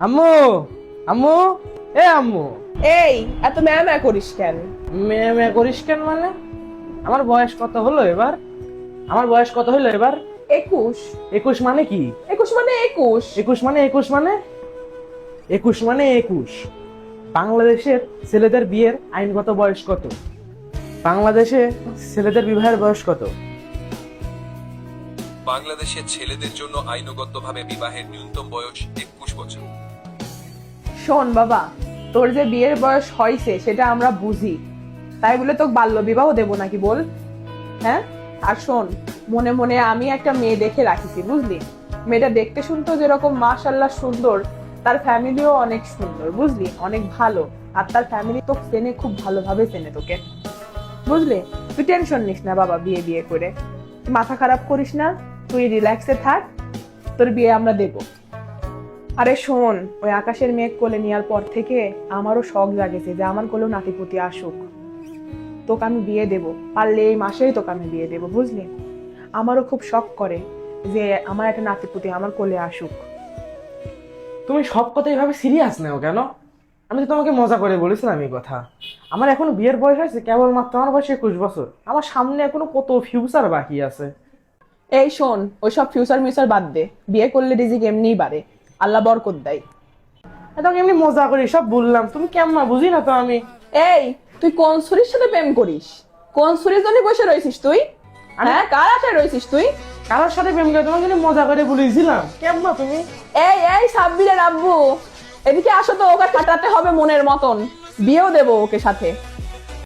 আম্মু, আম্মু, আম্মু। এই এত ম্যাম করিস কেন? মেয়ে মেয়ে করিস কেন মানে? আমার বয়স কত হলো এবার? আমার বয়স কত হলো এবার? 21। 21 মানে কি? 21 মানে 21। 21 মানে 21 মানে 21 মানে 21। বাংলাদেশের ছেলেদের বিয়ের আইনগত বয়স কত? বাংলাদেশে ছেলেদের বিবাহের বয়স কত? বাংলাদেশে ছেলেদের জন্য আইনগতভাবে বিবাহের ন্যূনতম বয়স 21 বছর। শোন বাবা, তোর যে বিয়ের বয়স হয়েছে সেটা আমরা বুঝি, তাই বলে তোকে বাল্য বিবাহ দেবো নাকি বল? হ্যাঁ, আর শোন, মনে মনে আমি একটা মেয়ে দেখে রাখিছি, বুঝলি? মেয়েটা দেখতে শুনতো যেরকম মাশাল্লাহ সুন্দর, তার ফ্যামিলিও অনেক সুন্দর, বুঝলি, অনেক ভালো। আর তার ফ্যামিলি তো চেনে, খুব ভালোভাবে চেনে তোকে, বুঝলি? তুই টেনশন নিস না বাবা, বিয়ে বিয়ে করে তুই মাথা খারাপ করিস না, তুই রিল্যাক্সে থাক, তোর বিয়ে আমরা দেব। আরে শোন, ওই আকাশের মেঘ কোলে নেওয়ার পর থেকে আমারও শখ জাগেছে যে আমার কোলেও নাতিপুতি আসুক। তোকে আমি বিয়ে দেব, পারলে এই মাসেই তোকে আমি বিয়ে দেব, বুঝলি? আমারও খুব শখ করে যে আমার একটা নাতিপুতি আমার কোলে আসুক। তুমি সব কথা এইভাবে সিরিয়াস নাও কেন? আমি তো তোমাকে মজা করে বলেছিলাম এই কথা। আমার এখনো বিয়ের বয়স হয়েছে কেবলমাত্র, আমার বয়স 21 বছর। আমার সামনে এখনো কত ফিউচার বাকি আছে। এই শোন, ওইসব ফিউচার মিউচার বাদ দে, বিয়ে করলে রিজিক এমনিই বাড়ে, আল্লাহ বরকত দেয়। তোমাকে এমনি মজা করি সব বললাম, তুমি কেমন বুঝি না তো আমি। এই, তুই কোন ছুরির সাথে প্রেম করিস? কোন ছুরির জন্য বসে রয়েছিস তুই? হ্যাঁ, কার আশায় রয়েছিস তুই? কারোর সাথে প্রেম করে তোমাকে এমনি মজা করে বলেছিলাম, কেমন তুমি? এই সাব্বিরের আব্বু, এদিকে আসো তো, ওকে কাটাতে হবে মনের মতন, বিয়েও দেবো ওকে সাথে।